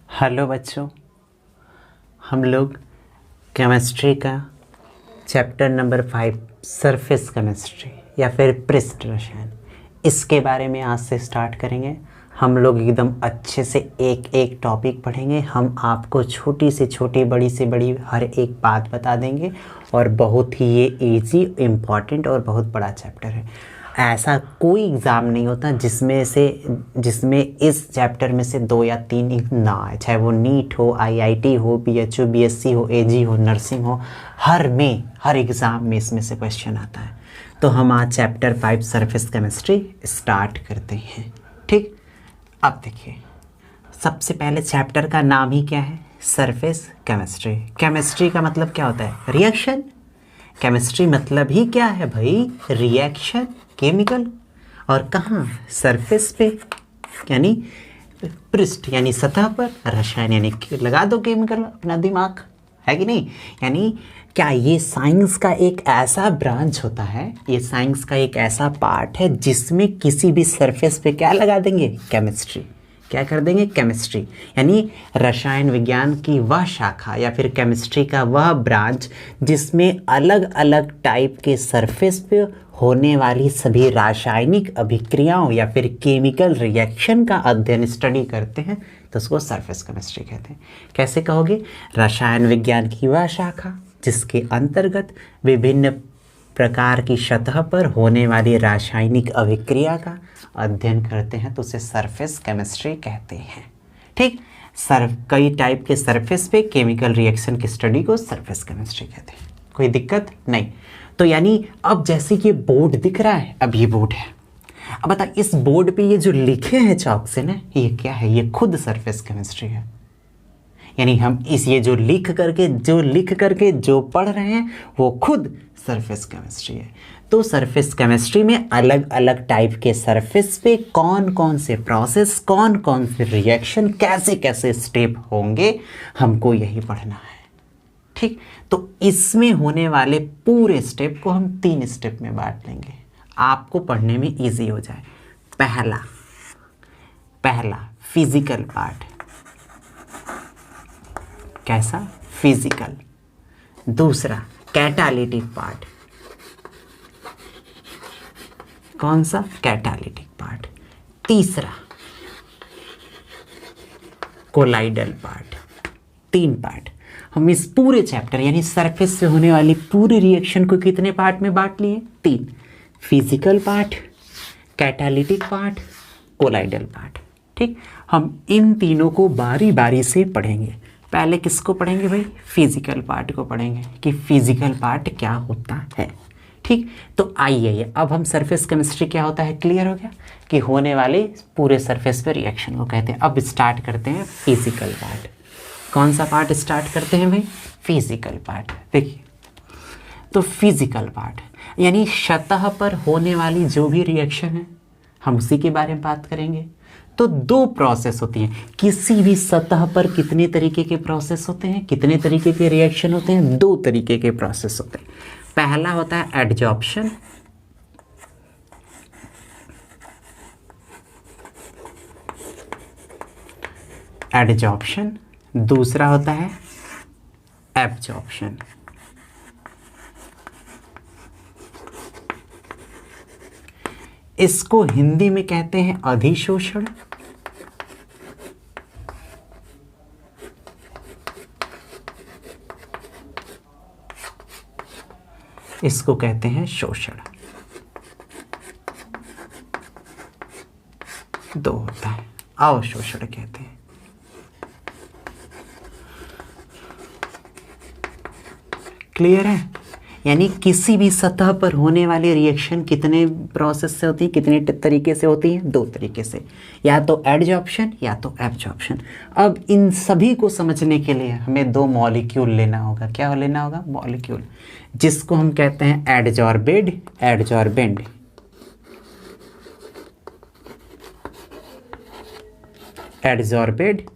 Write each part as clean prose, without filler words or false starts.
Hello बच्चों, हम लोग केमिस्ट्री का चैप्टर नंबर 5 सरफेस केमिस्ट्री या फिर पृष्ठ रसायन, इसके बारे में आज से स्टार्ट करेंगे। हम लोग एकदम अच्छे से एक एक टॉपिक पढ़ेंगे। हम आपको छोटी से छोटी, बड़ी से बड़ी हर एक बात बता देंगे और बहुत ही ये इजी, इम्पॉर्टेंट और बहुत बड़ा चैप्टर है। ऐसा कोई एग्ज़ाम नहीं होता जिसमें इस चैप्टर में से 2 या 3 ना आए, चाहे वो नीट हो, आईआईटी हो, बीएचयू, बीएससी हो, एजी हो, नर्सिंग हो, हर एग्ज़ाम में इसमें से क्वेश्चन आता है। तो हम आज चैप्टर 5 सरफेस केमिस्ट्री स्टार्ट करते हैं। ठीक, अब देखिए, सबसे पहले चैप्टर का नाम ही क्या है? Surface chemistry. केमिस्ट्री का मतलब क्या होता है? रिएक्शन। केमिस्ट्री मतलब ही क्या है भाई? Reaction, chemical. और कहाँ? सरफेस पे, यानी पृष्ठ यानी सतह पर। रसायन यानी लगा दो केमिकल, अपना दिमाग है कि नहीं। यानी क्या ये साइंस का एक ऐसा ब्रांच होता है, ये साइंस का एक ऐसा पार्ट है जिसमें किसी भी सरफेस पे क्या लगा देंगे? केमिस्ट्री। क्या कर देंगे? केमिस्ट्री। यानी रसायन विज्ञान की वह शाखा या फिर केमिस्ट्री का वह ब्रांच जिसमें अलग अलग टाइप के सरफेस पे होने वाली सभी रासायनिक अभिक्रियाओं या फिर केमिकल रिएक्शन का अध्ययन, स्टडी करते हैं, तो उसको सरफेस केमिस्ट्री कहते हैं। कैसे कहोगे? रसायन विज्ञान की वह शाखा जिसके अंतर्गत विभिन्न प्रकार की सतह पर होने वाली रासायनिक अभिक्रिया का अध्ययन करते हैं, तो उसे सरफेस केमिस्ट्री कहते हैं। ठीक, कई टाइप के सरफेस पे केमिकल रिएक्शन की स्टडी को सरफेस केमिस्ट्री कहते हैं। कोई दिक्कत नहीं। तो यानी अब जैसे कि बोर्ड दिख रहा है, अब ये बोर्ड है। अब बता, इस बोर्ड पे ये जो लिखे हैं चौक से ना, ये क्या है? ये खुद सरफेस केमिस्ट्री है। यानी हम ये जो लिख करके जो पढ़ रहे हैं वो खुद सरफेस केमिस्ट्री है। तो सरफेस केमिस्ट्री में अलग अलग टाइप के सरफेस पे कौन कौन से प्रोसेस, कौन कौन से रिएक्शन, कैसे कैसे स्टेप होंगे, हमको यही पढ़ना है। ठीक, तो इसमें होने वाले पूरे स्टेप को हम 3 स्टेप में बांट लेंगे, आपको पढ़ने में इजी हो जाए। पहला फिजिकल पार्ट। कैसा? फिजिकल। दूसरा कैटालिटिक पार्ट। कौन सा? Catalytic part. तीसरा कोलाइडल पार्ट। 3 पार्ट। हम इस पूरे चैप्टर यानी सरफेस से होने वाली पूरी रिएक्शन को कितने पार्ट में बांट लिए? 3। Physical part, catalytic part, colloidal part. ठीक, हम इन तीनों को बारी बारी से पढ़ेंगे। पहले किसको पढ़ेंगे भाई? फिजिकल पार्ट को पढ़ेंगे कि फिजिकल पार्ट क्या होता है। ठीक, तो आइए अब हम सरफेस केमिस्ट्री क्या होता है क्लियर हो गया कि होने वाले पूरे सरफेस पे रिएक्शन को कहते हैं। अब स्टार्ट करते हैं फिजिकल पार्ट। कौन सा पार्ट स्टार्ट करते हैं भाई? Physical part. देखिए, तो फिजिकल पार्ट यानी सतह पर होने वाली जो भी रिएक्शन है, हम उसी के बारे में बात करेंगे। तो 2 प्रोसेस होती हैं किसी भी सतह पर। कितने तरीके के प्रोसेस होते हैं? कितने तरीके के रिएक्शन होते हैं? 2 तरीके के प्रोसेस होते हैं। पहला होता है एडजॉर्प्शन, दूसरा होता है एब्जॉर्प्शन। इसको हिंदी में कहते हैं अधिशोषण, इसको कहते हैं शोषण। 2 होता है, अवशोषण कहते हैं। क्लियर है? यानी किसी भी सतह पर होने वाली रिएक्शन कितने प्रोसेस से होती है, कितने तरीके से होती है? 2 तरीके से, या तो एडजॉर्प्शन या तो एब्जॉर्प्शन। अब इन सभी को समझने के लिए हमें 2 मॉलिक्यूल लेना होगा। क्या लेना होगा? मॉलिक्यूल, जिसको हम कहते हैं एडजॉर्बेड, एडजॉर्बेंट। एडजॉर्बेड,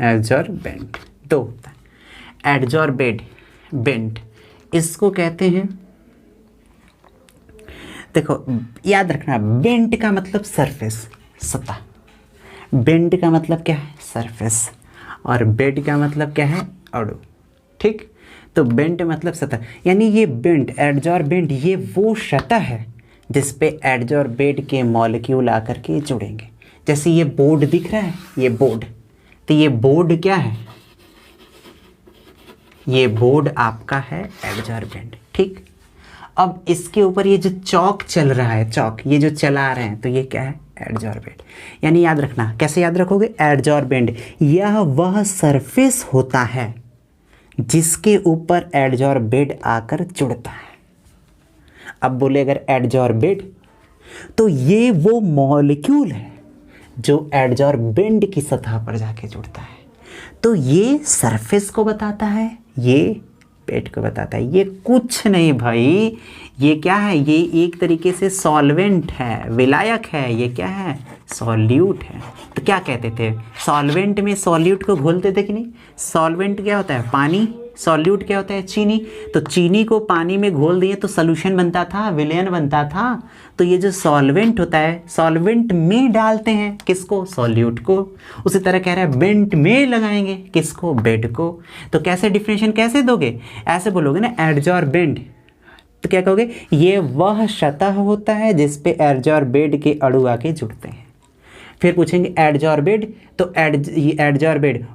एडजॉर्बेंट। 2 होता है। एडजॉर्बेड, बेंट, इसको कहते हैं, देखो याद रखना, बेंट का मतलब सरफेस, सतह। बेंट का मतलब क्या है? सरफेस। और बेड का मतलब क्या है? अणु। ठीक, तो बेंट मतलब सतह, यानी ये बेंट, एडजॉर्बेंट, ये वो सतह है जिस पे एडजॉर्बेट के मॉलिक्यूल आकर के जुड़ेंगे। जैसे ये बोर्ड दिख रहा है, ये बोर्ड, तो ये बोर्ड क्या है? ये बोर्ड आपका है एडजॉर्बेंट। ठीक, अब इसके ऊपर ये जो चौक चल रहा है, चौक ये जो चला रहे हैं, तो ये क्या है? एडजॉर्बेंट। यानी याद रखना, कैसे याद रखोगे? एडजॉर्बेंट यह वह सरफेस होता है जिसके ऊपर एडजॉर्बेट आकर जुड़ता है। अब बोले अगर एडजॉर्बेट, तो ये वो मॉलिक्यूल है जो एडजॉर्बेंट की सतह पर जाके जुड़ता है। तो ये सरफेस को बताता है, ये पेट को बताता है। ये कुछ नहीं भाई, ये क्या है? ये एक तरीके से सॉल्वेंट है, विलायक है। ये क्या है? सॉल्यूट है। तो क्या कहते थे? सॉल्वेंट में सॉल्यूट को घोलते थे कि नहीं? सॉल्वेंट क्या होता है? पानी। सॉल्यूट क्या होता है? चीनी। तो चीनी को पानी में घोल दिए तो सॉल्यूशन बनता था, विलयन बनता था। तो ये जो सॉल्वेंट होता है, सॉल्वेंट में डालते हैं किसको? सॉल्यूट को। उसी तरह कह रहा है बेंट में लगाएंगे किसको? बेड को। तो कैसे डिफरेंशिएशन कैसे दोगे? ऐसे बोलोगे ना, एडजॉर्बेंट, तो क्या कहोगे? ये वह सतह होता है जिस पे एडजॉर्बेट के अणु आके जुड़ते हैं। फिर पूछेंगे एडजॉर्बेट, तो एडजॉर्बेट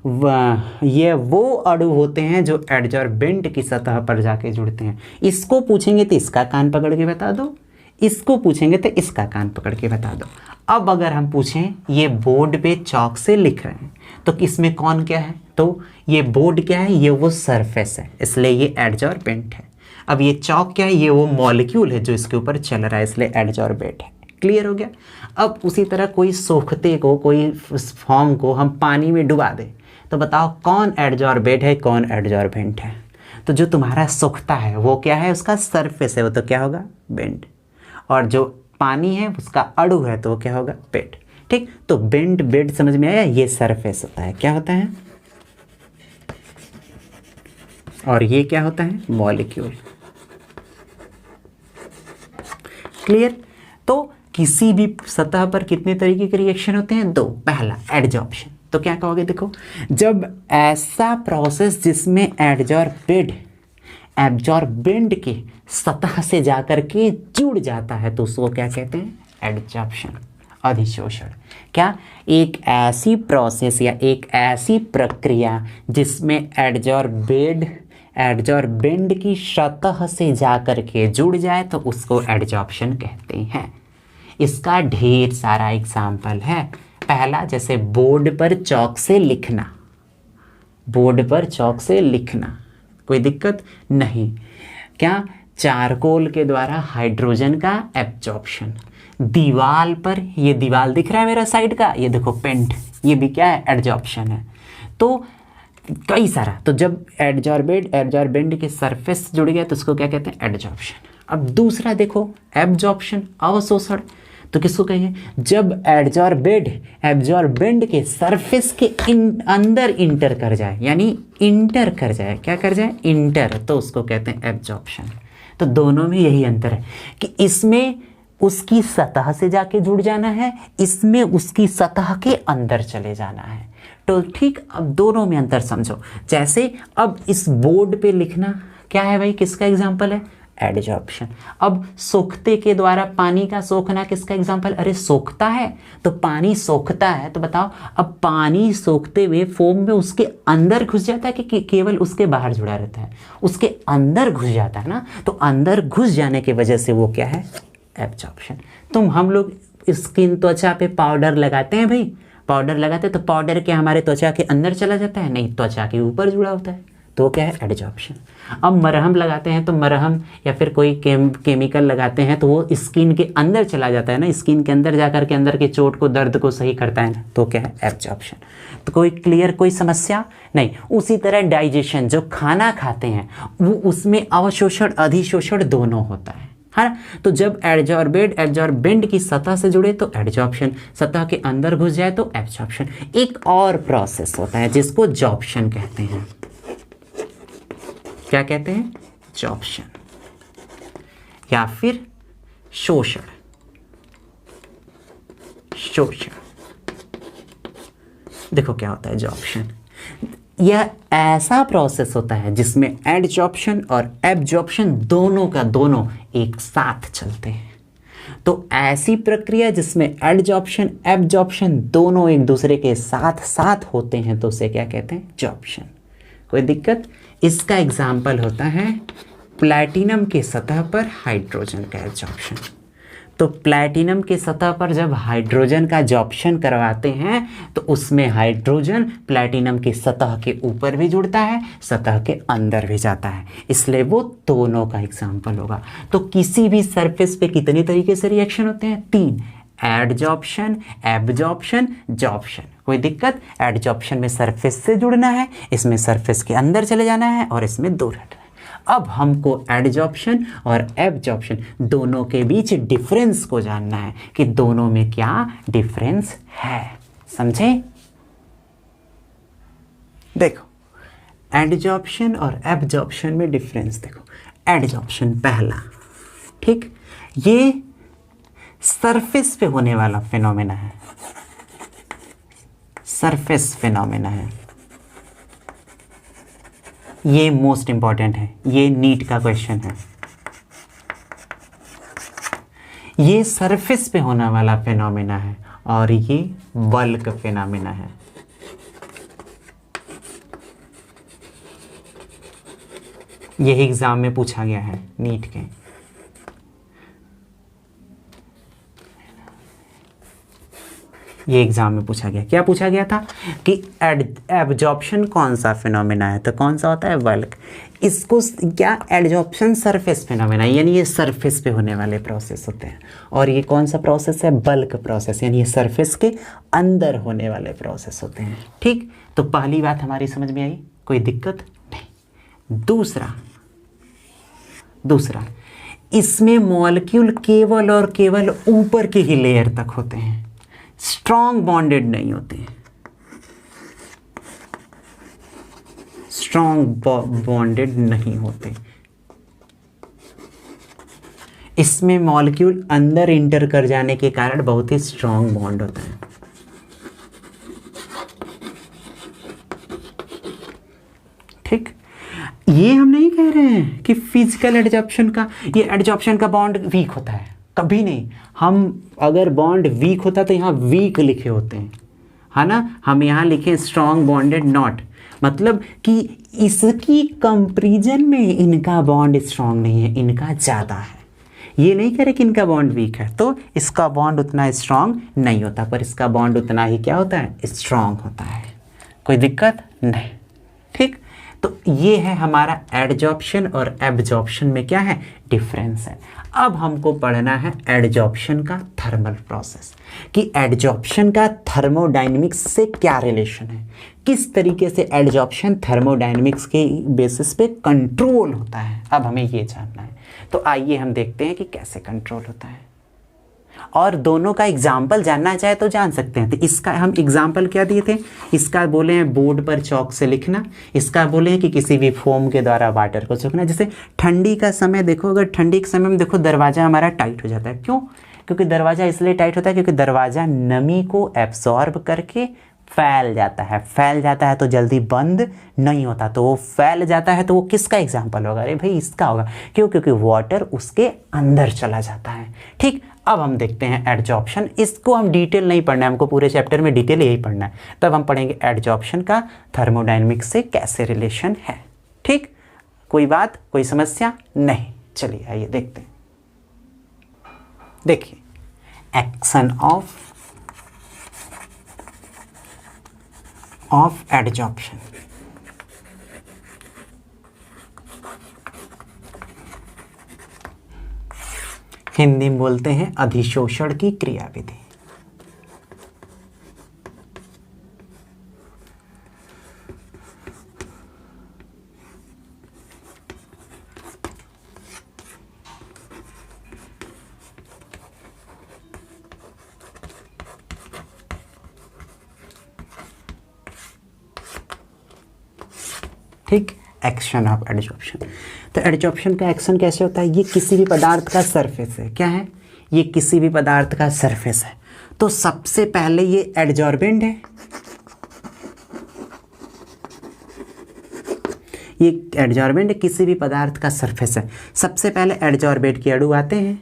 ये वो अणु होते हैं जो एडजॉर्बेंट की सतह पर जाके जुड़ते हैं। इसको पूछेंगे तो इसका कान पकड़ के बता दो, इसको पूछेंगे तो इसका कान पकड़ के बता दो। अब अगर हम पूछें ये बोर्ड पे चौक से लिख रहे हैं, तो इसमें कौन क्या है? तो ये बोर्ड क्या है? ये वो सरफेस है, इसलिए ये एडजॉर्बेंट है। अब ये चौक क्या है? ये वो मॉलिक्यूल है जो इसके ऊपर चल रहा है, इसलिए एडजॉर्बेट है। क्लियर हो गया? अब उसी तरह कोई सोखते को, कोई फॉर्म को हम पानी में डुबा दें, तो बताओ कौन एडजॉर्बेट है, कौन एडजॉर्बेंट है? तो जो तुम्हारा सोखता है वो क्या है? उसका सरफेस है, वो तो क्या होगा? बेंट। और जो पानी है उसका अणु है, तो वो क्या होगा? बेड। ठीक, तो बेंट बेड समझ में आया? ये सरफेस होता है, क्या होता है? और ये क्या होता है? मॉलिक्यूल। क्लियर? तो किसी भी सतह पर कितने तरीके के रिएक्शन होते हैं? दो। पहला एडजॉर्प्शन, तो क्या कहोगे? देखो, जब ऐसा प्रोसेस जिसमें एब्जॉर्बेंट के सतह से जाकर के जुड़ जाता है, तो उसको क्या कहते हैं? एडजॉर्प्शन, अधिशोषण। क्या? एक ऐसी प्रोसेस या एक ऐसी प्रक्रिया जिसमें एडजॉर्बेंट की सतह से जाकर के जुड़ जाए, तो उसको एडजॉर्प्शन कहते हैं। इसका ढेर सारा एग्जाम्पल है। पहला, जैसे बोर्ड पर चौक से लिखना, बोर्ड पर चौक से लिखना, कोई दिक्कत नहीं। क्या? चारकोल के द्वारा हाइड्रोजन का एब्जॉर्प्शन। दीवाल पर, ये दीवाल दिख रहा है मेरा साइड का, ये देखो पेंट, ये भी क्या है? एडजॉर्प्शन है। तो कई सारा, तो जब एडजॉर्बेंट के सरफेस जुड़ गया तो उसको क्या कहते हैं? एडजॉर्प्शन। अब दूसरा देखो, एब्जॉर्प्शन, अवशोषण, तो किसको कहेंगे? जब एब्जॉर्बेंट के सरफेस के अंदर इंटर कर जाए, यानी इंटर कर जाए, क्या कर जाए? इंटर, तो उसको कहते हैं एब्जॉर्प्शन। तो दोनों में यही अंतर है कि इसमें उसकी सतह से जाके जुड़ जाना है, इसमें उसकी सतह के अंदर चले जाना है। तो ठीक, अब दोनों में अंतर समझो। जैसे अब इस बोर्ड पे लिखना क्या है भाई? किसका एग्जाम्पल है? एडजॉर्प्शन। अब सोखते के द्वारा पानी का सोखना किसका एग्जाम्पल? अरे सोखता है तो पानी सोखता है, तो बताओ अब पानी सोखते हुए फोम में उसके अंदर घुस जाता है कि केवल उसके बाहर जुड़ा रहता है? उसके अंदर घुस जाता है ना, तो अंदर घुस जाने की वजह से वो क्या है? एब्जॉर्प्शन। तुम हम लोग स्किन, त्वचा पे पाउडर लगाते हैं भाई, पाउडर लगाते हैं तो पाउडर क्या हमारे त्वचा के अंदर चला जाता है? नहीं, त्वचा के ऊपर जुड़ा होता है, तो क्या है? एडजॉर्प्शन। अब मरहम लगाते हैं तो मरहम या फिर कोई केमिकल लगाते हैं तो वो स्किन के अंदर चला जाता है ना, स्किन के अंदर जाकर के अंदर के चोट को, दर्द को सही करता है ना, तो क्या है? एब्जॉर्प्शन। तो कोई क्लियर, कोई समस्या नहीं? उसी तरह डाइजेशन, जो खाना खाते हैं वो उसमें अवशोषण अधिशोषण दोनों होता है ना। तो जब एडजॉर्बेंट की सतह से जुड़े तो एडजॉर्प्शन, सतह के अंदर घुस जाए तो एब्जॉर्प्शन। एक और प्रोसेस होता है जिसको जॉर्प्शन कहते हैं। क्या कहते हैं? जॉर्प्शन। या फिर शोषण, शोषण। देखो क्या होता है एब्जॉर्प्शन। यह ऐसा प्रोसेस होता है जिसमें एडजॉर्प्शन और एब्जॉर्प्शन दोनों का दोनों एक साथ चलते हैं। तो ऐसी प्रक्रिया जिसमें एडजॉर्प्शन एब्जॉर्प्शन दोनों एक दूसरे के साथ साथ होते हैं तो उसे क्या कहते हैं? एब्जॉर्प्शन। कोई दिक्कत? इसका एग्जाम्पल होता है प्लैटिनम के सतह पर हाइड्रोजन का एब्जॉर्प्शन। तो प्लैटिनम के सतह पर जब हाइड्रोजन का एब्जॉर्प्शन करवाते हैं तो उसमें हाइड्रोजन प्लैटिनम की सतह के ऊपर भी जुड़ता है, सतह के अंदर भी जाता है, इसलिए वो दोनों का एग्जाम्पल होगा। तो किसी भी सरफेस पे कितने तरीके से रिएक्शन होते हैं? 3, एडजॉर्प्शन, एब्जॉर्प्शन, जॉर्प्शन। कोई दिक्कत? एडजॉर्प्शन में सरफेस से जुड़ना है, इसमें सरफेस के अंदर चले जाना है और इसमें दूर हटना है। अब हमको एडजॉर्प्शन और एब्जॉर्प्शन दोनों के बीच डिफरेंस को जानना है कि दोनों में क्या डिफरेंस है। समझे? देखो एडजॉर्प्शन और एब्जॉर्प्शन में डिफरेंस देखो। एडजॉर्प्शन पहला, ठीक, ये सरफेस पे होने वाला फिनोमेना है, सरफेस फिनोमेना है। ये मोस्ट इंपॉर्टेंट है, ये नीट का क्वेश्चन है। ये सरफेस पे होने वाला फिनोमेना है और ये बल्क फिनोमेना है। यही एग्जाम में पूछा गया है नीट के। ये एग्जाम में पूछा गया, क्या पूछा गया था कि एब्जॉर्प्शन कौन सा फिनोमेना है? तो कौन सा होता है? बल्क। इसको क्या? एब्जॉर्प्शन सरफेस फिनोमेना, यानी ये सरफेस पे होने वाले प्रोसेस होते हैं। और ये कौन सा प्रोसेस है? बल्क प्रोसेस, यानी ये सरफेस के अंदर होने वाले प्रोसेस होते हैं। ठीक, तो पहली बात हमारी समझ में आई, कोई दिक्कत नहीं। दूसरा, इसमें मॉलिक्यूल केवल और केवल ऊपर की ही लेयर तक होते हैं, स्ट्रॉन्ग बॉन्डेड नहीं होते हैं, स्ट्रॉन्ग बॉन्डेड नहीं होते। इसमें मॉलिक्यूल अंदर इंटर कर जाने के कारण बहुत ही स्ट्रॉन्ग बॉन्ड होता है। ठीक, ये हम नहीं कह रहे हैं कि फिजिकल एडजॉर्प्शन का, ये एडजॉर्प्शन का बॉन्ड वीक होता है, कभी नहीं। हम अगर बॉन्ड वीक होता तो यहाँ वीक लिखे होते हैं, है ना। हम यहाँ लिखे स्ट्रॉन्ग बॉन्डेड नॉट, मतलब कि इसकी कंपैरिजन में इनका बॉन्ड स्ट्रॉन्ग नहीं है, इनका ज़्यादा है। ये नहीं कह रहे कि इनका बॉन्ड वीक है तो इसका बॉन्ड उतना स्ट्रॉन्ग नहीं होता, पर इसका बॉन्ड उतना ही क्या होता है? स्ट्रॉन्ग होता है। कोई दिक्कत नहीं। ठीक, तो ये है हमारा एडजॉर्प्शन और एब्जॉर्प्शन में क्या है? डिफरेंस है। अब हमको पढ़ना है एडजॉर्प्शन का थर्मल प्रोसेस, कि एडजॉर्प्शन का थर्मोडायनेमिक्स से क्या रिलेशन है, किस तरीके से एडजॉर्प्शन थर्मोडायनेमिक्स के बेसिस पे कंट्रोल होता है। अब हमें ये जानना है, तो आइए हम देखते हैं कि कैसे कंट्रोल होता है। और दोनों का एग्जाम्पल जानना चाहे तो जान सकते हैं। तो इसका हम एग्जाम्पल क्या दिए थे? इसका बोले हैं बोर्ड पर चौक से लिखना, इसका बोले हैं कि किसी भी फोम के द्वारा वाटर को सूखना। जैसे ठंडी का समय देखो, अगर ठंडी के समय में देखो दरवाज़ा हमारा टाइट हो जाता है। क्यों? क्योंकि दरवाज़ा इसलिए टाइट होता है क्योंकि दरवाज़ा नमी को एब्सॉर्ब करके फैल जाता है। फैल जाता है तो जल्दी बंद नहीं होता, तो वो फैल जाता है तो वो किसका एग्जाम्पल होगा? अरे भाई इसका होगा। क्यों? क्योंकि वाटर उसके अंदर चला जाता है। ठीक, अब हम देखते हैं एडजॉर्प्शन। इसको हम डिटेल नहीं पढ़ना है, हमको पूरे चैप्टर में डिटेल यही पढ़ना है। तब हम पढ़ेंगे एडजॉर्प्शन का थर्मोडायनेमिक्स से कैसे रिलेशन है। ठीक, कोई बात, कोई समस्या नहीं? चलिए आइए देखते हैं। देखिए, एक्शन ऑफ एडजॉर्प्शन। हिंदी में बोलते हैं अधिशोषण की क्रियाविधि। ठीक, एक्शन ऑफ एडजॉर्प्शन। तो एडजॉर्प्शन का एक्शन कैसे होता है? ये किसी भी पदार्थ का सरफेस है, क्या है? ये किसी भी पदार्थ का सरफेस है, तो सबसे पहले ये एडजॉर्बेंट है, ये एडजॉर्बेंट किसी भी पदार्थ का सरफेस है। सबसे पहले एडजॉर्बेंट के अणु आते हैं,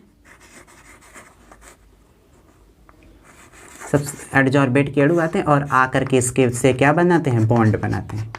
सब एडजॉर्बेंट के अणु आते हैं और आकर के इसके से क्या बनाते हैं, बॉन्ड बनाते हैं।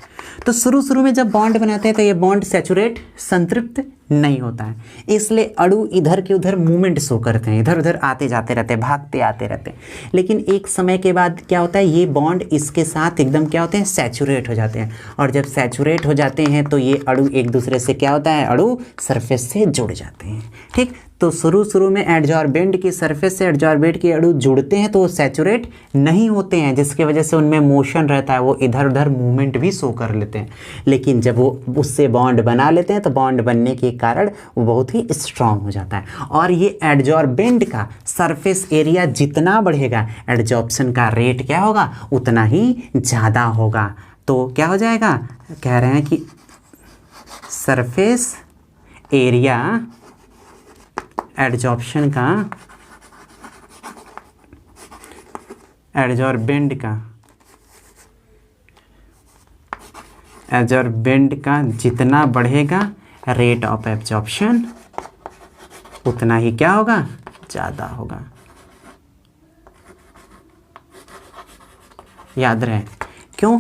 तो शुरू में जब बॉन्ड बनाते हैं तो ये बॉन्ड सैचुरेट संतृप्त नहीं होता है, इसलिए अणु इधर के उधर मूवमेंट शो करते हैं, इधर उधर आते जाते रहते हैं, भागते आते रहते हैं। लेकिन एक समय के बाद क्या होता है, ये बॉन्ड इसके साथ एकदम क्या होते हैं, सैचुरेट हो जाते हैं। और जब सैचुरेट हो जाते हैं तो ये अणु एक दूसरे से क्या होता है, अणु सरफेस से जुड़ जाते हैं। ठीक, तो शुरू में एडजॉर्बेंट की सरफेस से एडजॉर्बेंट के अणु जुड़ते हैं तो वो सैचुरेट नहीं होते हैं, जिसकी वजह से उनमें मोशन रहता है, वो इधर उधर मूवमेंट भी शो कर लेते हैं। लेकिन जब वो उससे बॉन्ड बना लेते हैं तो बॉन्ड बनने के कारण वो बहुत ही स्ट्रांग हो जाता है। और ये एडजॉर्बेंट का सरफेस एरिया जितना बढ़ेगा, एडजॉर्प्शन का रेट क्या होगा, उतना ही ज़्यादा होगा। तो क्या हो जाएगा, कह रहे हैं कि सरफेस एरिया एडजॉर्प्शन का, एडजॉर्बेंट का जितना बढ़ेगा रेट ऑफ एब्जॉर्प्शन उतना ही क्या होगा, ज़्यादा होगा। याद रहे, क्यों,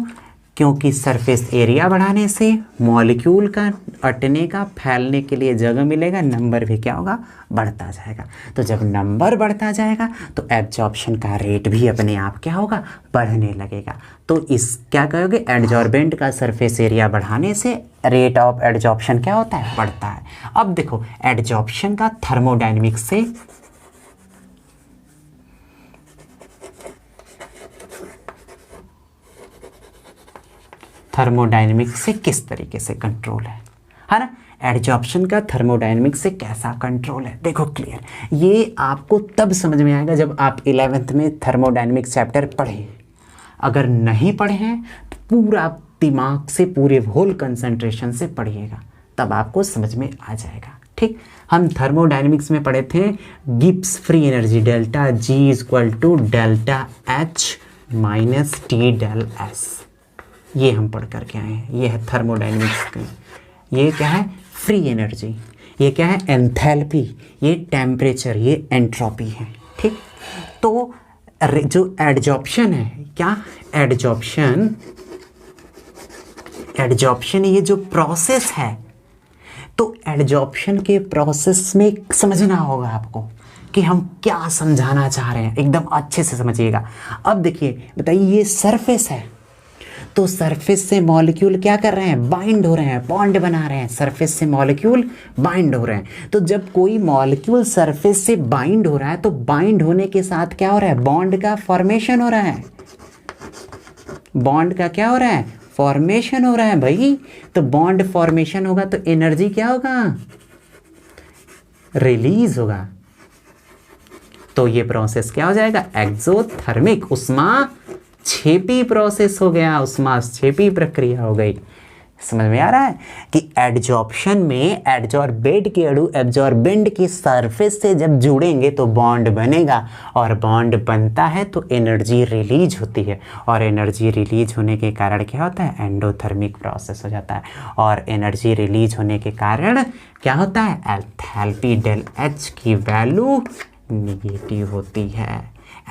क्योंकि सरफेस एरिया बढ़ाने से मॉलिक्यूल का अटने का, फैलने के लिए जगह मिलेगा, नंबर भी क्या होगा, बढ़ता जाएगा। तो जब नंबर बढ़ता जाएगा तो एब्जॉर्प्शन का रेट भी अपने आप क्या होगा, बढ़ने लगेगा। तो इस क्या कहोगे, एडजॉर्बेंट का सरफेस एरिया बढ़ाने से रेट ऑफ एडजॉर्प्शन क्या होता है, बढ़ता है। अब देखो एडजॉर्प्शन का थर्मोडायनेमिक्स से किस तरीके से कंट्रोल है ना। एडजॉर्प्शन का थर्मोडायनेमिक्स से कैसा कंट्रोल है, देखो क्लियर, ये आपको तब समझ में आएगा जब आप 11th में थर्मोडायनेमिक्स चैप्टर पढ़े। अगर नहीं पढ़े हैं तो पूरा दिमाग से, पूरे होल कंसंट्रेशन से पढ़िएगा, तब आपको समझ में आ जाएगा। ठीक, हम थर्मोडायनेमिक्स में पढ़े थे Gibbs free energy delta G equal to delta H minus T del S, ये हम पढ़ करके आए हैं। ये है थर्मोडायनेमिक्स का, ये क्या है, फ्री एनर्जी, ये क्या है, एंथैल्पी, ये टेम्परेचर, ये एंट्रोपी है। ठीक, तो जो एडजॉर्प्शन है, क्या एडजॉर्प्शन ये जो प्रोसेस है, तो एडजॉर्प्शन के प्रोसेस में समझना होगा आपको कि हम क्या समझाना चाह रहे हैं, एकदम अच्छे से समझिएगा। अब देखिए, बताइए ये सरफेस है, तो सरफेस से मॉलिक्यूल क्या कर रहे हैं, बाइंड हो रहे हैं, बॉन्ड बना रहे हैं, सरफेस से मॉलिक्यूल बाइंड हो रहे हैं। तो जब कोई मॉलिक्यूल सरफेस से बाइंड हो रहा है तो बाइंड होने के साथ क्या हो रहा है, बॉन्ड का फॉर्मेशन हो रहा है, बॉन्ड का क्या हो रहा है, फॉर्मेशन हो रहा है भाई। तो बॉन्ड फॉर्मेशन होगा तो एनर्जी क्या होगा, रिलीज होगा। तो ये प्रोसेस क्या हो जाएगा, एक्सोथर्मिक ऊष्माक्षेपी प्रोसेस हो गया, ऊष्माक्षेपी प्रक्रिया हो गई। समझ में आ रहा है कि एडजॉर्प्शन में एडजॉर्बेट के अणु एब्जॉर्बेंट की सरफेस से जब जुड़ेंगे तो बॉन्ड बनेगा, और बॉन्ड बनता है तो एनर्जी रिलीज होती है, और एनर्जी रिलीज होने के कारण क्या होता है, एंडोथर्मिक प्रोसेस हो जाता है। और एनर्जी रिलीज होने के कारण क्या होता है, एंथैल्पी डेल एच की वैल्यू निगेटिव होती है।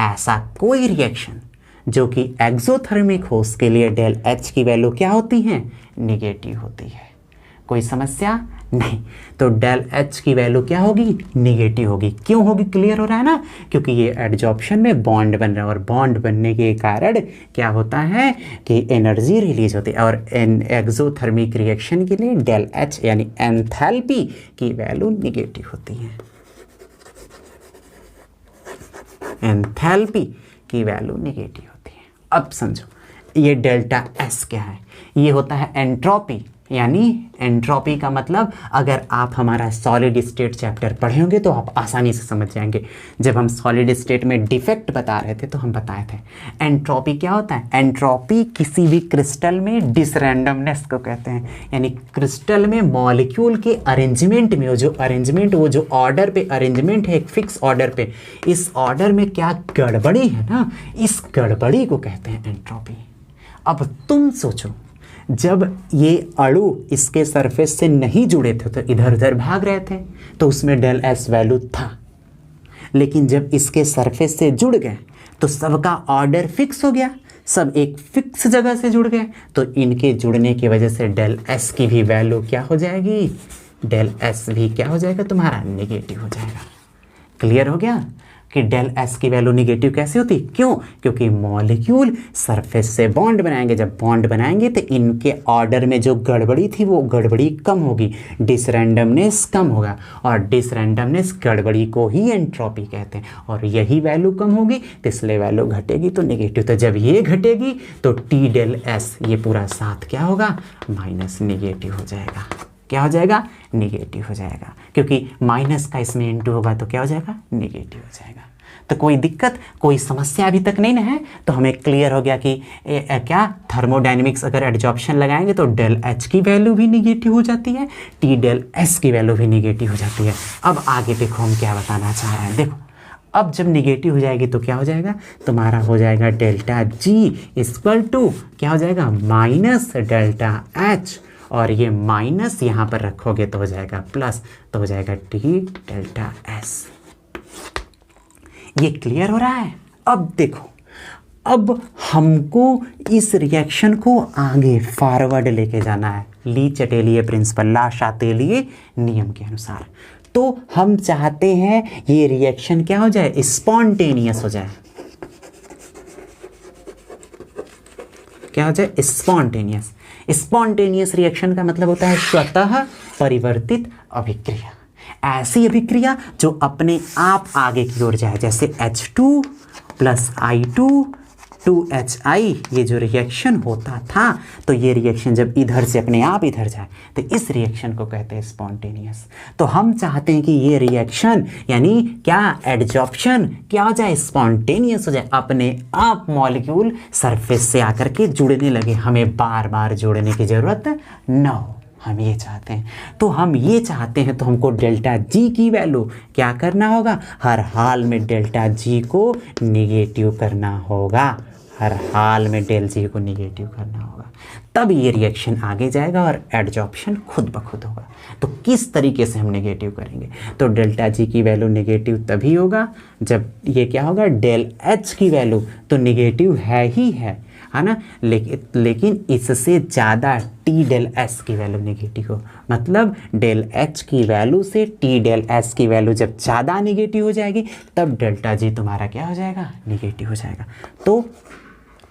ऐसा कोई रिएक्शन जो कि एक्सोथर्मिक हो उसके लिए डेल एच की वैल्यू क्या होती है, निगेटिव होती है। कोई समस्या नहीं। तो डेल एच की वैल्यू क्या होगी, निगेटिव होगी। क्यों होगी, क्लियर हो रहा है ना, क्योंकि ये एडजॉर्प्शन में बॉन्ड बन रहा है, और बॉन्ड बनने के कारण क्या होता है कि एनर्जी रिलीज होती है, और एक्सोथर्मिक रिएक्शन के लिए डेल एच यानी एंथैल्पी की वैल्यू निगेटिव होती है। एंथैल्पी की वैल्यू निगेटिव होती है। अब समझो ये डेल्टा एस क्या है, ये होता है एंट्रोपी, यानी एंट्रोपी का मतलब, अगर आप हमारा सॉलिड स्टेट चैप्टर पढ़े होंगे तो आप आसानी से समझ जाएंगे। जब हम सॉलिड स्टेट में डिफेक्ट बता रहे थे तो हम बताए थे एंट्रोपी क्या होता है। एंट्रोपी किसी भी क्रिस्टल में डिसरैंडमनेस को कहते हैं, यानी क्रिस्टल में मॉलिक्यूल के अरेंजमेंट में वो जो ऑर्डर पे अरेंजमेंट है, एक फिक्स ऑर्डर पे, इस ऑर्डर में क्या गड़बड़ी है ना, इस गड़बड़ी को कहते हैं एंट्रोपी। अब तुम सोचो, जब ये अणु इसके सरफेस से नहीं जुड़े थे तो इधर उधर भाग रहे थे तो उसमें डेल एस वैल्यू था, लेकिन जब इसके सरफेस से जुड़ गए तो सबका ऑर्डर फिक्स हो गया, सब एक फिक्स जगह से जुड़ गए, तो इनके जुड़ने की वजह से डेल एस की भी वैल्यू क्या हो जाएगी, डेल एस भी क्या हो जाएगा तुम्हारा, नेगेटिव हो जाएगा। क्लियर हो गया कि डेल एस की वैल्यू निगेटिव कैसे होती, क्यों, क्योंकि मॉलिक्यूल सरफेस से बॉन्ड बनाएंगे, जब बॉन्ड बनाएंगे तो इनके ऑर्डर में जो गड़बड़ी थी वो गड़बड़ी कम होगी, डिसरैंडमनेस कम होगा, और डिसरैंडमनेस गड़बड़ी को ही एंट्रोपी कहते हैं, और यही वैल्यू कम होगी तो इसलिए वैल्यू घटेगी तो नेगेटिव। तो जब ये घटेगी तो टी डेल एस ये पूरा साथ क्या होगा, माइनस नेगेटिव हो जाएगा। क्या हो जाएगा, नेगेटिव हो जाएगा, क्योंकि माइनस का इसमें इनटू होगा तो क्या हो जाएगा, नेगेटिव हो जाएगा। तो कोई दिक्कत, कोई समस्या अभी तक नहीं ना है। तो हमें क्लियर हो गया कि क्या थर्मोडायनेमिक्स अगर एडजॉर्प्शन लगाएंगे तो डेल एच की वैल्यू भी निगेटिव हो जाती है, टी डेल एस की वैल्यू भी निगेटिव हो जाती है। अब आगे देखो हम क्या बताना चाह रहे हैं। देखो अब जब निगेटिव हो जाएगी तो क्या हो जाएगा, तुम्हारा हो जाएगा डेल्टा जी इक्वल टू क्या हो जाएगा, माइनस डेल्टा एच, और ये माइनस यहाँ पर रखोगे तो हो जाएगा प्लस, तो हो जाएगा टी डेल्टा एस। ये क्लियर हो रहा है। अब देखो, अब हमको इस रिएक्शन को आगे फॉरवर्ड लेके जाना है, ली चटेलिए प्रिंसिपल, ला शातेलिए नियम के अनुसार। तो हम चाहते हैं ये रिएक्शन क्या हो जाए, स्पॉन्टेनियस हो जाए। क्या हो जाए, स्पॉन्टेनियस। स्पॉन्टेनियस रिएक्शन का मतलब होता है स्वतः परिवर्तित अभिक्रिया, ऐसी अभिक्रिया जो अपने आप आगे की ओर जाए, जैसे H2 प्लस I2 2HI, ये जो रिएक्शन होता था, तो ये रिएक्शन जब इधर से अपने आप इधर जाए तो इस रिएक्शन को कहते हैं स्पॉन्टेनियस। तो हम चाहते हैं कि ये रिएक्शन यानी क्या, एडजॉर्प्शन क्या हो जाए, स्पॉन्टेनियस हो जाए, अपने आप मॉलिक्यूल सरफेस से आकर के जुड़ने लगे, हमें बार बार जोड़ने की ज़रूरत न हो, हम ये चाहते हैं। तो हम ये चाहते हैं तो हमको डेल्टा जी की वैल्यू क्या करना होगा, हर हाल में डेल्टा जी को निगेटिव करना होगा, हर हाल में डेल जी को निगेटिव करना होगा, तब ये रिएक्शन आगे जाएगा और एडजॉर्प्शन खुद ब खुद होगा। तो किस तरीके से हम नेगेटिव करेंगे, तो डेल्टा जी की वैल्यू नेगेटिव तभी होगा जब ये क्या होगा, डेल एच की वैल्यू तो नेगेटिव है ही है ना, लेकिन इससे ज़्यादा टी डेल एस की वैल्यू नेगेटिव हो, मतलब डेल एच की वैल्यू से टी डेल एस की वैल्यू जब ज़्यादा नेगेटिव हो जाएगी तब डेल्टा जी तुम्हारा क्या हो जाएगा, नेगेटिव हो जाएगा। तो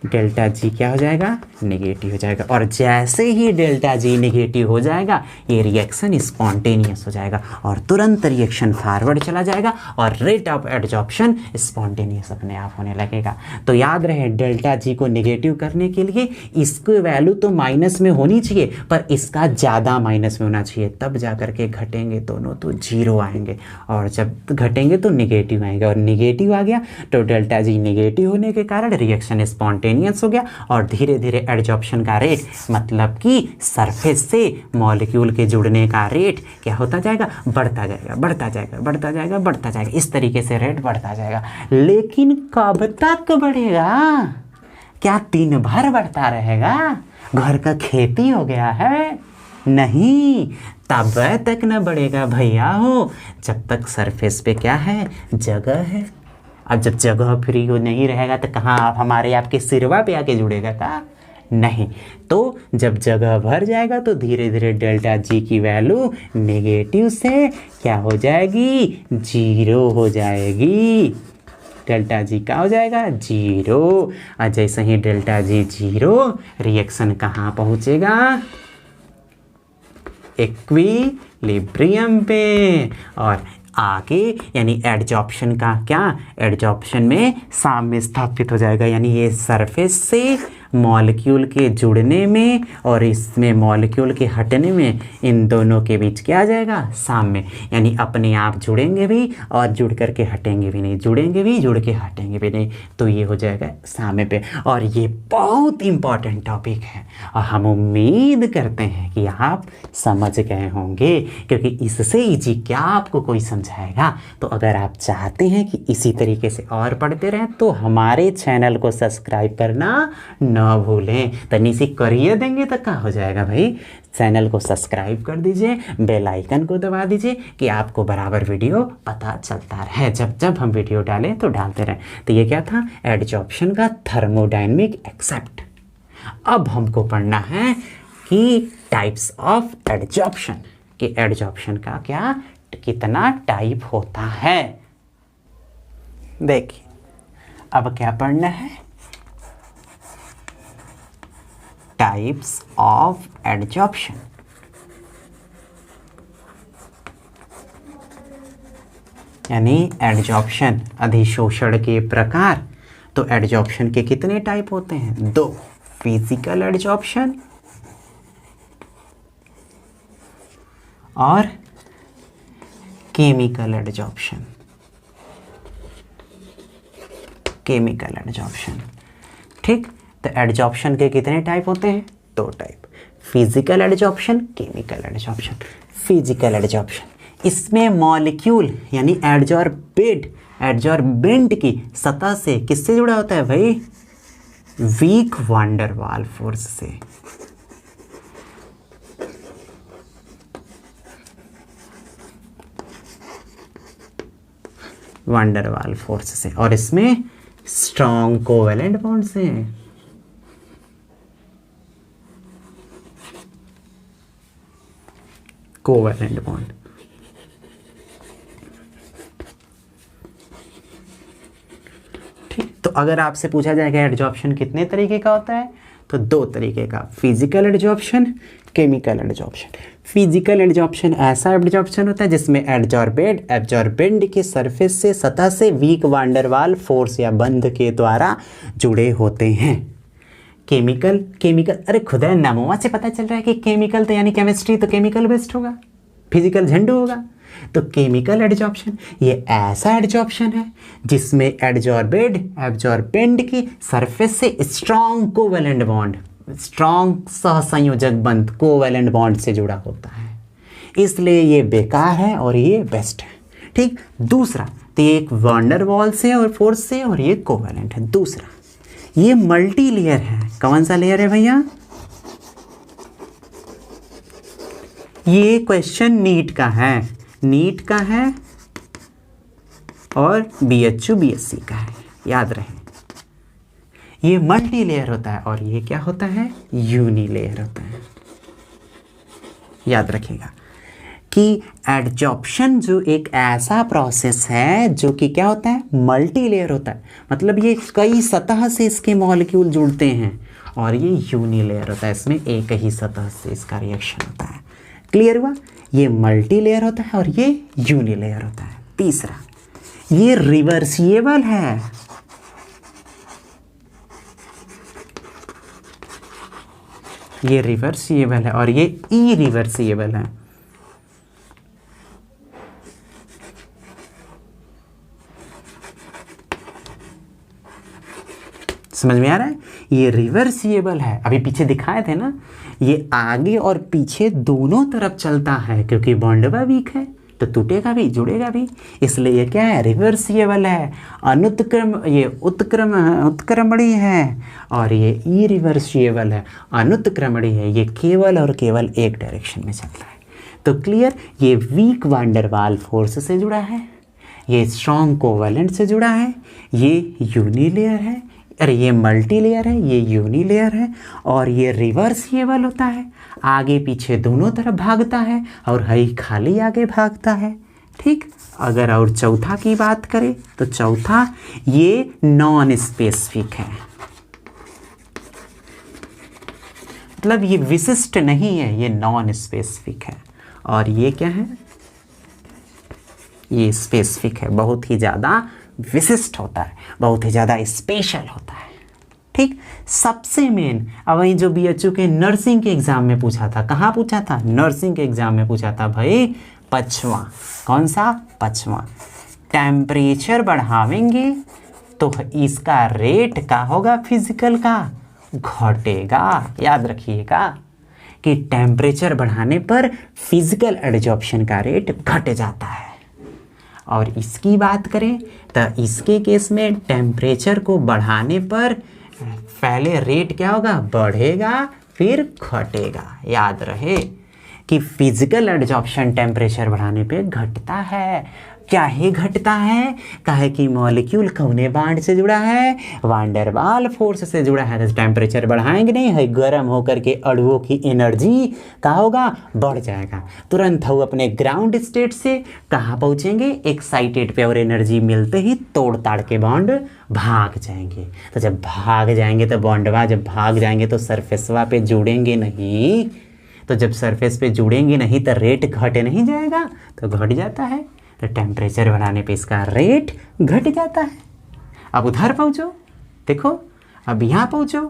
डेल्टा जी क्या हो जाएगा, नेगेटिव हो जाएगा, और जैसे ही डेल्टा जी नेगेटिव हो जाएगा ये रिएक्शन स्पॉन्टेनियस हो जाएगा और तुरंत रिएक्शन फॉरवर्ड चला जाएगा और रेट ऑफ एडजॉर्प्शन स्पॉन्टेनियस अपने आप होने लगेगा। तो याद रहे, डेल्टा जी को नेगेटिव करने के लिए इसकी वैल्यू तो माइनस में होनी चाहिए, पर इसका ज़्यादा माइनस में होना चाहिए, तब जा कर के घटेंगे दोनों तो जीरो आएंगे, और जब घटेंगे तो नेगेटिव आएंगे, और नेगेटिव आ गया तो डेल्टा जी नेगेटिव होने के कारण रिएक्शन स्पॉन्टेनियस हो गया, और धीरे धीरे एडजॉर्प्शन का रेट, मतलब कि सरफेस से मॉलिक्यूल के जुड़ने का रेट क्या होता जाएगा, बढ़ता जाएगा, बढ़ता जाएगा, बढ़ता जाएगा, बढ़ता जाएगा, इस तरीके से रेट बढ़ता जाएगा। लेकिन कब तक बढ़ेगा, क्या दिन भर बढ़ता रहेगा, घर का खेती हो गया है, नहीं, तब तक न बढ़ेगा भैया हो जब तक सरफेस पे क्या है, जगह है। अब जब जगह फ्री हो नहीं रहेगा तो कहाँ आप हमारे आपके सिरवा पे आके जुड़ेगा का, नहीं। तो जब जगह भर जाएगा तो धीरे धीरे डेल्टा जी की वैल्यू नेगेटिव से क्या हो जाएगी, जीरो हो जाएगी, डेल्टा जी का हो जाएगा जीरो। और जैसे ही डेल्टा जी जीरो, रिएक्शन कहाँ पहुँचेगा, इक्विलिब्रियम पे, और आगे यानी एडजॉर्प्शन का क्या, एडजॉर्प्शन में साम्य स्थापित हो जाएगा, यानी ये सरफेस से मॉलिक्यूल के जुड़ने में और इसमें मॉलिक्यूल के हटने में, इन दोनों के बीच क्या आ जाएगा, साम्य। यानी अपने आप जुड़ेंगे भी और जुड़ करके हटेंगे भी नहीं, जुड़ेंगे भी जुड़ के हटेंगे भी नहीं, तो ये हो जाएगा साम्य पे। और ये बहुत इंपॉर्टेंट टॉपिक है और हम उम्मीद करते हैं कि आप समझ गए होंगे, क्योंकि इससे ईजी क्या आपको कोई समझाएगा। तो अगर आप चाहते हैं कि इसी तरीके से और पढ़ते रहें तो हमारे चैनल को सब्सक्राइब करना ना भूलें। तनी सी करिए देंगे तो क्या हो जाएगा भाई, चैनल को सब्सक्राइब कर दीजिए, बेल आइकन को दबा दीजिए कि आपको बराबर वीडियो पता चलता रहे, जब जब हम वीडियो डालें तो डालते रहें। तो ये क्या था, एडजॉर्प्शन का थर्मोडायनेमिक एक्सेप्ट। अब हमको पढ़ना है कि टाइप्स ऑफ एडजॉर्प्शन, कि एडजॉर्प्शन का क्या कितना टाइप होता है। देखिए अब क्या पढ़ना है, टाइप्स ऑफ एडजॉर्प्शन। यानी एडजॉर्प्शन, अधिशोषण के प्रकार। तो एडजॉर्प्शन के कितने टाइप होते हैं, 2, फिजिकल एडजॉर्प्शन और केमिकल एडजॉर्प्शन। केमिकल एडजॉर्प्शन, ठीक। तो एडजॉर्प्शन के कितने टाइप होते हैं, 2 type, physical adsorption, chemical adsorption. Physical adsorption, इसमें मॉलिक्यूल यानी एडजॉर्बेंट की सतह से किससे जुड़ा होता है भाई, वीक वान डेर वाल फोर्स से। वान डेर वाल फोर्स से, और इसमें स्ट्रॉन्ग कोवेलेंट बॉन्ड से हैं। कोवेलेंट बॉन्ड, ठीक। तो अगर आपसे पूछा जाएगा एडजॉर्प्शन कितने तरीके का होता है, तो 2 तरीके का, physical adsorption, chemical adsorption. Physical adsorption ऐसा एडजॉर्प्शन होता है जिसमें एब्जॉर्बेंट के सरफेस से, सतह से वीक वान डेर वाल फोर्स या बंध के द्वारा जुड़े होते हैं। केमिकल, अरे खुदा नामों से पता चल रहा है कि केमिकल तो यानी केमिस्ट्री तो केमिकल बेस्ड होगा, फिजिकल झंडू होगा। तो केमिकल एडजॉर्प्शन ये ऐसा एडजॉर्प्शन है जिसमें एब्जॉर्बेंट की सरफेस से स्ट्रॉन्ग कोवेलेंट बॉन्ड, स्ट्रॉन्ग सहसंयोजक बंध कोवेलेंट बॉन्ड से जुड़ा होता है, इसलिए ये बेकार है और ये बेस्ट है, ठीक। दूसरा, तो ये एक वान डेर वाल से और फोर्स से, और ये कोवेलेंट है। दूसरा, ये मल्टी लेयर है। कौन सा लेयर है भैया, ये क्वेश्चन नीट का है और BHU BSc का है, याद रहे। ये मल्टी लेयर होता है और ये क्या होता है, यूनी लेयर होता है। याद रखिएगा कि एडजॉर्प्शन जो एक ऐसा प्रोसेस है जो कि क्या होता है, मल्टी लेयर होता है, मतलब ये कई सतह से इसके मॉलिक्यूल जुड़ते हैं, और ये यूनी लेयर होता है, इसमें एक ही सतह से इसका रिएक्शन होता है। क्लियर हुआ, ये मल्टी लेयर होता है और ये यूनी लेयर होता है। तीसरा, ये रिवर्सिएबल है, ये रिवर्सिएबल है और ये इरिवर्सिएबल है। समझ में आ रहा है, ये रिवर्सिएबल है। अभी पीछे दिखाए थे ना, ये आगे और पीछे दोनों तरफ चलता है, क्योंकि बॉन्डवा वीक है तो टूटेगा भी जुड़ेगा भी, इसलिए ये क्या है, रिवर्सिएबल है। ये उत्क्रमणीय है और ये इरिवर्सिएबल है, अनुत्क्रमणीय है। ये केवल और केवल एक डायरेक्शन में चल रहा है। तो क्लियर, ये वीक वान डेर वाल फोर्स से जुड़ा है, ये स्ट्रॉन्ग कोवेलेंट से जुड़ा है, ये यूनी लेयर है, अरे ये मल्टी लेयर है, ये यूनी लेयर है, और ये रिवर्सिएबल होता है, आगे पीछे दोनों तरफ भागता है और हई खाली आगे भागता है, ठीक। अगर और चौथा की बात करें तो चौथा, ये नॉन स्पेसिफिक है, मतलब ये विशिष्ट नहीं है, ये नॉन स्पेसिफिक है। और ये क्या है, ये स्पेसिफिक है, बहुत ही ज़्यादा विशिष्ट होता है, बहुत ही ज़्यादा स्पेशल होता है, ठीक, सबसे मेन अब वही जो BHU के नर्सिंग के एग्जाम में पूछा था, कहाँ पूछा था, नर्सिंग के एग्जाम में पूछा था भाई, पांचवा, कौन सा, पांचवा, टेम्परेचर बढ़ावेंगे तो इसका रेट क्या होगा, फिजिकल का घटेगा। याद रखिएगा कि टेम्परेचर बढ़ाने पर फिजिकल एडजॉर्प्शन का रेट घट जाता है। और इसकी बात करें तो इसके केस में टेम्परेचर को बढ़ाने पर पहले रेट क्या होगा, बढ़ेगा फिर घटेगा। याद रहे कि फिजिकल एडजॉर्प्शन टेम्परेचर बढ़ाने पे घटता है। क्या ही घटता है, काहे कि मॉलिक्यूल कौने बांड से जुड़ा है, वांडर वाल फोर्स से जुड़ा है। तो टेम्परेचर बढ़ाएंगे नहीं है, गर्म होकर के अणुओं की एनर्जी क्या होगा, बढ़ जाएगा। तुरंत वो अपने ग्राउंड स्टेट से कहाँ पहुँचेंगे, एक्साइटेड पे, और एनर्जी मिलते ही तोड़ ताड़ के बॉन्ड भाग जाएंगे। तो जब भाग जाएंगे तो बॉन्डवा जब भाग जाएंगे तो सरफेसवा पे जुड़ेंगे नहीं, तो जब सरफेस पे जुड़ेंगे नहीं तो रेट घट नहीं जाएगा, तो घट जाता है। तो टेम्परेचर बढ़ाने पे इसका रेट घट जाता है। अब उधर पहुँचो, देखो अब यहाँ पहुँचो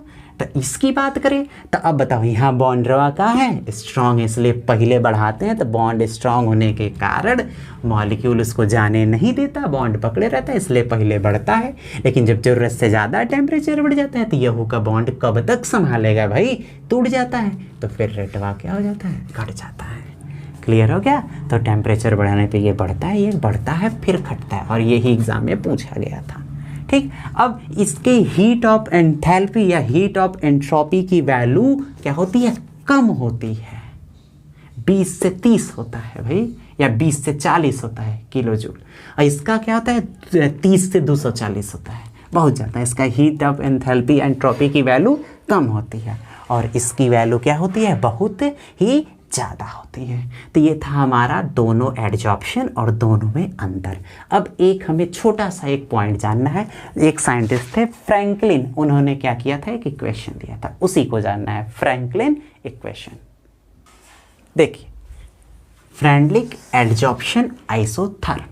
तो इसकी बात करें तो अब बताओ यहाँ बॉन्डवा का है स्ट्रॉन्ग है, इसलिए पहले बढ़ाते हैं। तो बॉन्ड स्ट्रॉन्ग होने के कारण मॉलिक्यूल उसको जाने नहीं देता, बॉन्ड पकड़े रहता है, इसलिए पहले बढ़ता है। लेकिन जब ज़रूरत से ज़्यादा टेम्परेचर बढ़ जाता है तो यहू का बॉन्ड कब तक संभालेगा भाई, टूट जाता है। तो फिर रेटवा क्या हो जाता है, घट जाता है। क्लियर हो गया। तो टेम्परेचर बढ़ाने पे ये बढ़ता है, ये बढ़ता है फिर घटता है, और यही एग्जाम में पूछा गया था। ठीक, अब इसके हीट ऑफ एंथैल्पी या हीट ऑफ एंट्रोपी की वैल्यू क्या होती है, कम होती है। 20 से 30 होता है भाई, या 20 से 40 होता है किलो जूल। और इसका क्या होता है, 30 से 240 होता है, बहुत ज़्यादा। इसका हीट ऑफ एंथैल्पी एंट्रोपी की वैल्यू कम होती है, और इसकी वैल्यू क्या होती है, बहुत ही ज़्यादा होती है। तो ये था हमारा दोनों एडजॉर्प्शन और दोनों में अंतर। अब एक हमें छोटा सा एक पॉइंट जानना है। एक साइंटिस्ट थे फ्रैंकलिन, उन्होंने क्या किया था, एक इक्वेशन दिया था, उसी को जानना है, फ्रैंकलिन इक्वेशन। देखिए, फ्रेंडलिक एडजॉर्प्शन आइसोथर्म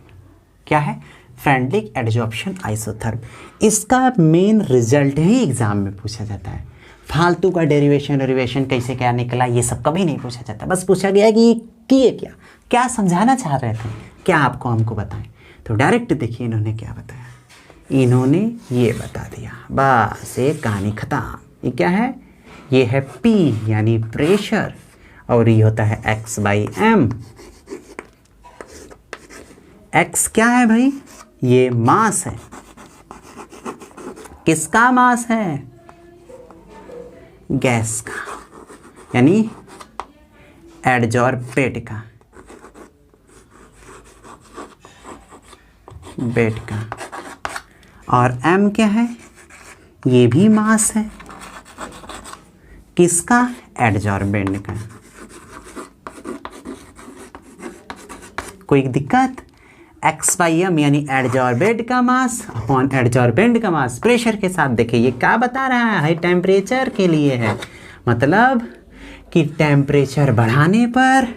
क्या है, फ्रेंडलिक एडजॉर्प्शन आइसोथर्म। इसका मेन रिजल्ट ही एग्जाम में पूछा जाता है। फालतू का डेरिवेशन कैसे क्या निकला ये सब कभी नहीं पूछा जाता। बस पूछा गया कि ये किए क्या समझाना चाह रहे थे, क्या आपको हमको बताएं। तो डायरेक्ट देखिए इन्होंने क्या बताया, इन्होंने ये बता दिया, बस ये कहानी खत्म। ये क्या है, ये है P यानी प्रेशर, और ये होता है X/m। X क्या है भाई, ये मास है। किसका मास है, गैस का, यानी एडजॉर्बेट का, बेट का। और m क्या है, ये भी मास है, किसका, एडजॉर्बेंट का। कोई दिक्कत, X/m यानी एडजॉर्बेंट का मास अपॉन एडजॉर्बेंट का मास प्रेशर के साथ। देखिए ये क्या बता रहा है, टेम्परेचर के लिए है, मतलब कि टेम्परेचर बढ़ाने पर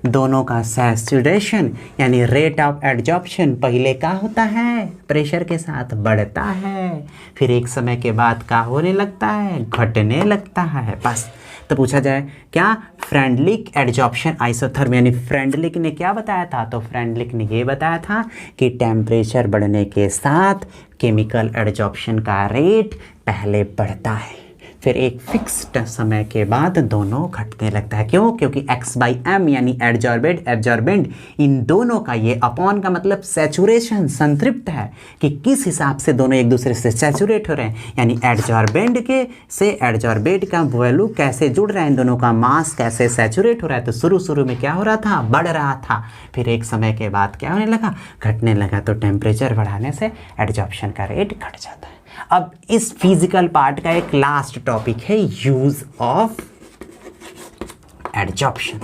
दोनों का सैचुरेशन यानी रेट ऑफ एडजॉर्प्शन पहले क्या होता है, प्रेशर के साथ बढ़ता है, फिर एक समय के बाद क्या होने लगता है, घटने लगता है। बस तो पूछा जाए क्या, फ्रेंडलिक एडजॉर्प्शन आइसोथर्म, यानी फ्रेंडलिक ने क्या बताया था, तो फ्रेंडलिक ने ये बताया था कि टेम्परेचर बढ़ने के साथ केमिकल एडजॉर्प्शन का रेट पहले बढ़ता है, फिर एक फिक्स्ड समय के बाद दोनों घटने लगता है। क्यों, क्योंकि X/m यानी एडजॉर्बेंट एब्जॉर्बेंट, इन दोनों का ये अपॉन का मतलब सैचुरेशन, संतृप्त है कि किस हिसाब से दोनों एक दूसरे से सैचुरेट हो रहे हैं, यानी एडजॉर्बेंट के से एडजॉर्बेंट का वैल्यू कैसे जुड़ रहा है, इन दोनों का मास कैसे सैचुरेट हो रहा है। तो शुरू में क्या हो रहा था, बढ़ रहा था, फिर एक समय के बाद क्या होने लगा, घटने लगा। तो टेम्परेचर बढ़ाने से एडजॉर्प्शन का रेट घट जाता है। अब इस फिजिकल पार्ट का एक लास्ट टॉपिक है, यूज ऑफ एडजॉर्प्शन।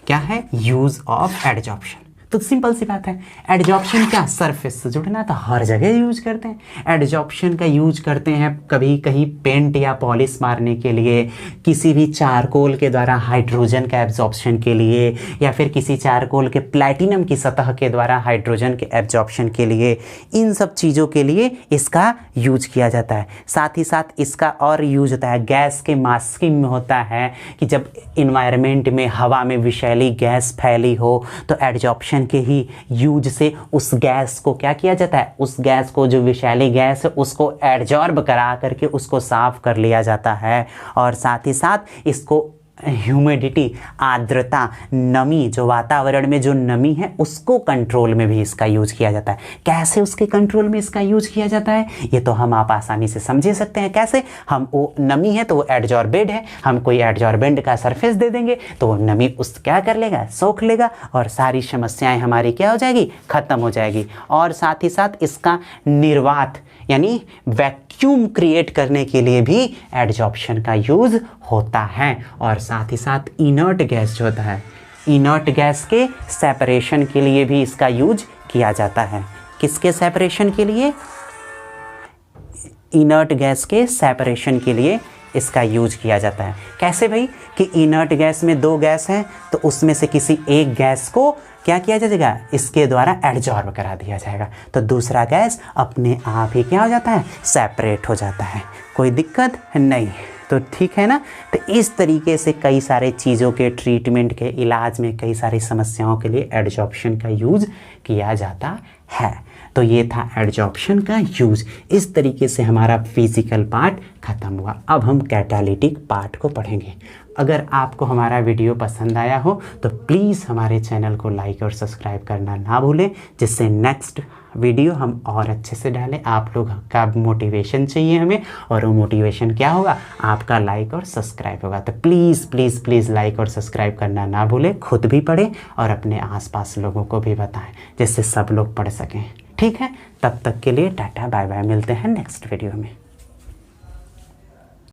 क्या है, यूज ऑफ एडजॉर्प्शन। तो सिंपल सी बात है, एडजॉर्प्शन क्या, सरफेस से जुड़ना, तो हर जगह यूज करते हैं। एडजॉर्प्शन का यूज करते हैं कभी कहीं पेंट या पॉलिश मारने के लिए, किसी भी चारकोल के द्वारा हाइड्रोजन का एब्जॉर्प्शन के लिए, या फिर किसी चारकोल के प्लैटिनम की सतह के द्वारा हाइड्रोजन के एब्जॉर्प्शन के लिए, इन सब चीज़ों के लिए इसका यूज किया जाता है। साथ ही साथ इसका और यूज होता है गैस के मास्किंग में, होता है कि जब इन्वायरमेंट में हवा में विषैली गैस फैली हो तो एडजॉर्प्शन के ही यूज से उस गैस को क्या किया जाता है, उस गैस को, जो विषैली गैस है उसको एडजॉर्ब करा करके उसको साफ कर लिया जाता है। और साथ ही साथ इसको ह्यूमिडिटी, आर्द्रता, नमी, जो वातावरण में जो नमी है उसको कंट्रोल में भी इसका यूज किया जाता है। कैसे उसके कंट्रोल में इसका यूज किया जाता है ये तो हम आप आसानी से समझ सकते हैं। कैसे, हम वो नमी है तो वो एडजॉर्बेड है, हम कोई एडजॉर्बेंट का सरफेस दे देंगे तो वो नमी उस क्या कर लेगा, सोख लेगा, और सारी समस्याएं हमारी क्या हो जाएगी, खत्म हो जाएगी। और साथ ही साथ इसका निर्वात यानी वैक्यूम क्रिएट करने के लिए भी एडजॉर्प्शन का यूज होता है। और साथ ही साथ इनर्ट गैस जो होता है, इनर्ट गैस के सेपरेशन के लिए भी इसका यूज किया जाता है। किसके सेपरेशन के लिए, इनर्ट गैस के सेपरेशन के लिए इसका यूज किया जाता है। कैसे भाई, कि इनर्ट गैस में दो गैस हैं तो उसमें से किसी एक गैस को क्या किया जाएगा, इसके द्वारा एडजॉर्ब करा दिया जाएगा, तो दूसरा गैस अपने आप ही क्या हो जाता है, सेपरेट हो जाता है। कोई दिक्कत नहीं, तो ठीक है ना। तो इस तरीके से कई सारे चीज़ों के ट्रीटमेंट के इलाज में, कई सारी समस्याओं के लिए एडजॉर्प्शन का यूज किया जाता है। तो ये था एडजॉर्प्शन का यूज। इस तरीके से हमारा फिजिकल पार्ट खत्म हुआ। अब हम कैटालिटिक पार्ट को पढ़ेंगे। अगर आपको हमारा वीडियो पसंद आया हो तो प्लीज़ हमारे चैनल को लाइक और सब्सक्राइब करना ना भूलें, जिससे नेक्स्ट वीडियो हम और अच्छे से डालें। आप लोग का मोटिवेशन चाहिए हमें, और वो मोटिवेशन क्या होगा, आपका लाइक और सब्सक्राइब होगा। तो प्लीज़ प्लीज़ प्लीज़ लाइक और सब्सक्राइब करना ना भूलें। खुद भी पढ़ें और अपने आसपास लोगों को भी बताएं, जिससे सब लोग पढ़ सकें। ठीक है, तब तक के लिए टाटा बाय बाय, मिलते हैं नेक्स्ट वीडियो में।